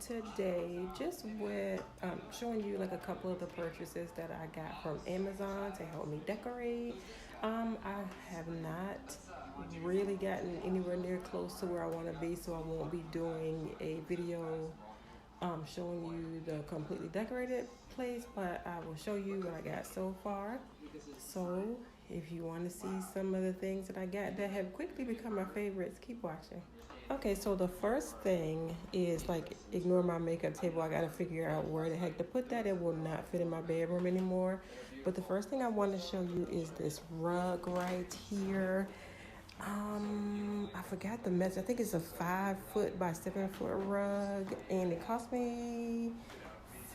today just with showing you like a couple of the purchases that I got from Amazon to help me decorate. I have not really gotten anywhere near close to where I want to be, so I won't be doing a video showing you the completely decorated place, but I will show you what I got so far. So if you want to see some of the things that I got that have quickly become my favorites, keep watching. Okay, so the first thing is like ignore my makeup table. I gotta figure out where the heck to put that. It will not fit in my bedroom anymore. But the first thing I want to show you is this rug right here. I forgot the measure. I think it's a 5 foot by 7 foot rug, and it cost me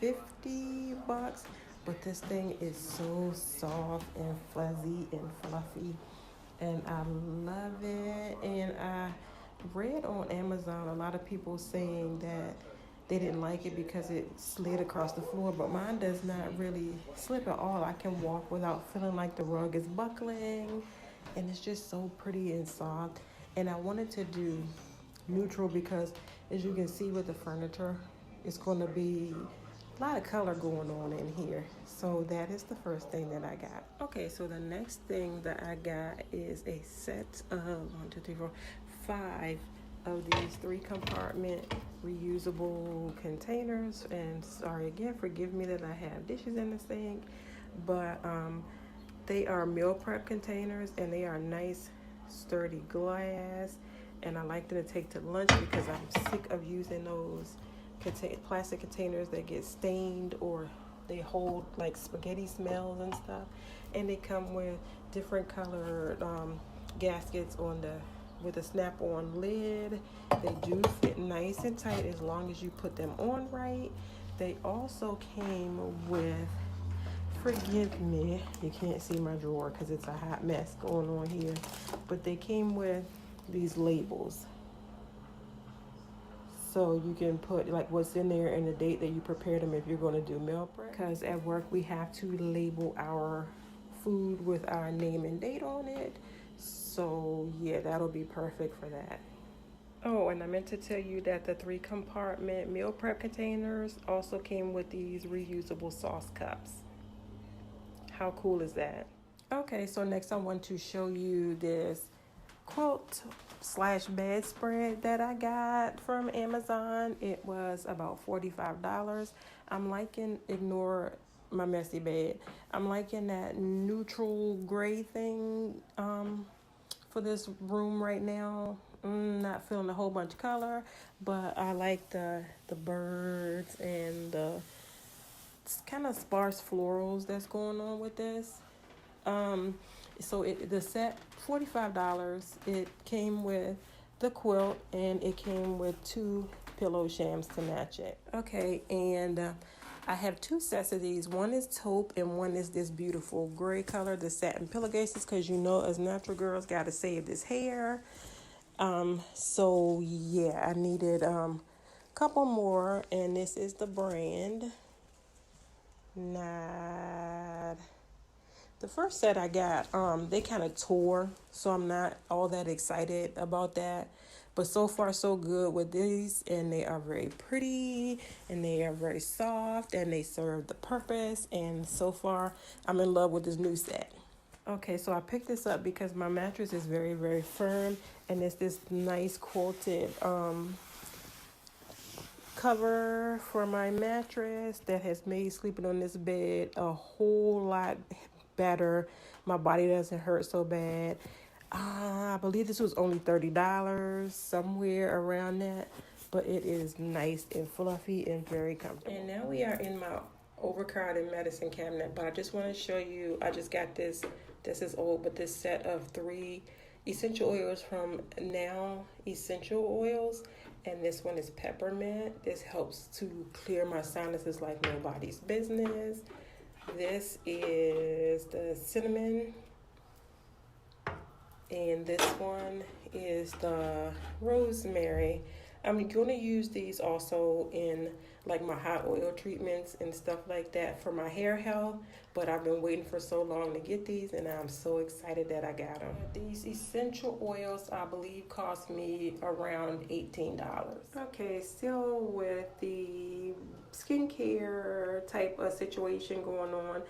$50. But this thing is so soft and fuzzy and fluffy, and I love it. And I read on Amazon a lot of people saying that they didn't like it because it slid across the floor, but mine does not really slip at all. I can walk without feeling like the rug is buckling, and it's just so pretty and soft. And I wanted to do neutral because, as you can see with the furniture, it's going to be a lot of color going on in here. So that is the first thing that I got. Okay, so the next thing that I got is a set of 5 of these 3-compartment reusable containers. And sorry again, forgive me that I have dishes in the sink, but they are meal prep containers, and they are nice sturdy glass, and I like them to take to lunch because I'm sick of using those plastic containers that get stained, or they hold like spaghetti smells and stuff. And they come with different colored gaskets with a snap-on lid. They do fit nice and tight as long as you put them on right. They also came with, forgive me, you can't see my drawer because it's a hot mess going on here, but they came with these labels. So you can put like what's in there and the date that you prepared them if you're going to do meal prep. Because at work we have to label our food with our name and date on it. So yeah, that'll be perfect for that. Oh, and I meant to tell you that the 3-compartment meal prep containers also came with these reusable sauce cups. How cool is that? Okay, so next I want to show you this quilt/bedspread that I got from Amazon. It was about $45. I'm liking, ignore my messy bed, I'm liking that neutral gray thing for this room right now. Not feeling a whole bunch of color, but I like the birds and the kind of sparse florals that's going on with this. So the set, $45. It came with the quilt, and it came with 2 pillow shams to match it. Okay, and I have 2 sets of these. One is taupe and one is this beautiful gray color, the satin pillowcases, because you know as natural girls got to save this hair. So yeah, I needed a couple more, and this is the brand. The first set I got, they kind of tore, so I'm not all that excited about that. But so far, so good with these, and they are very pretty, and they are very soft, and they serve the purpose. And so far, I'm in love with this new set. Okay, so I picked this up because my mattress is very, very firm, and it's this nice quilted cover for my mattress that has made sleeping on this bed a whole lot better. My body doesn't hurt so bad. I believe this was only $30, somewhere around that, but it is nice and fluffy and very comfortable. And now we are in my overcrowded medicine cabinet, but I just want to show you, I just got this is old, but this set of 3 essential oils from Now Essential Oils, and this one is peppermint. This helps to clear my sinuses like nobody's business. This is the cinnamon, and this one is the rosemary. I'm going to use these also in like my hot oil treatments and stuff like that for my hair health. But I've been waiting for so long to get these, and I'm so excited that I got them. These essential oils, I believe, cost me around $18. Okay, still with the skincare type of situation going on.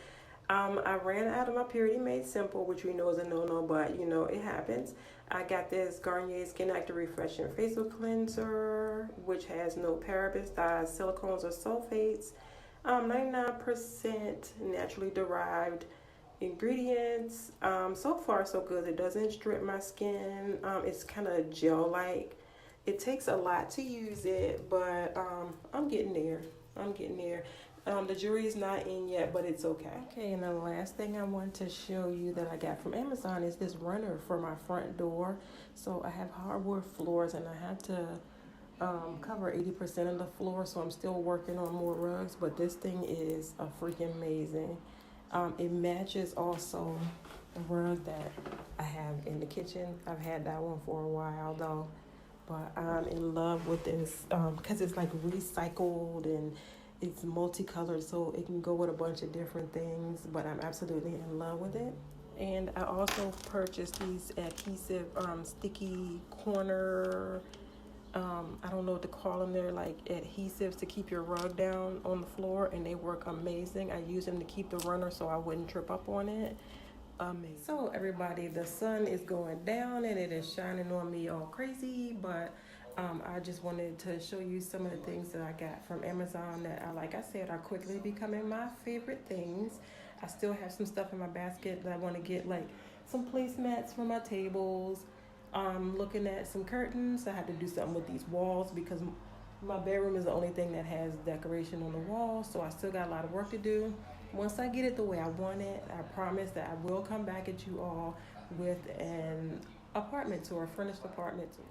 I ran out of my Purity Made Simple, which we know is a no-no, but you know, it happens. I got this Garnier Skin Active Refreshing Facial Cleanser, which has no parabens, dyes, silicones, or sulfates. 99% naturally derived ingredients. So far, so good. It doesn't strip my skin. It's kind of gel-like. It takes a lot to use it, but I'm getting there. I'm getting there. The jury's not in yet, but it's okay. Okay, and the last thing I want to show you that I got from Amazon is this runner for my front door. So I have hardwood floors, and I have to cover 80% of the floor, so I'm still working on more rugs, but this thing is a freaking amazing. It matches also the rug that I have in the kitchen. I've had that one for a while though, but I'm in love with this because it's like recycled and it's multicolored, so it can go with a bunch of different things, but I'm absolutely in love with it. And I also purchased these adhesive sticky corner, I don't know what to call them. They're like adhesives to keep your rug down on the floor, and they work amazing. I use them to keep the runner so I wouldn't trip up on it. Amazing. So everybody, the sun is going down and it is shining on me all crazy, but I just wanted to show you some of the things that I got from Amazon that like I said, are quickly becoming my favorite things. I still have some stuff in my basket that I want to get, like some placemats for my tables. Looking at some curtains. I had to do something with these walls because my bedroom is the only thing that has decoration on the wall, so I still got a lot of work to do. Once I get it the way I want it, I promise that I will come back at you all with an apartment tour, a furnished apartment tour.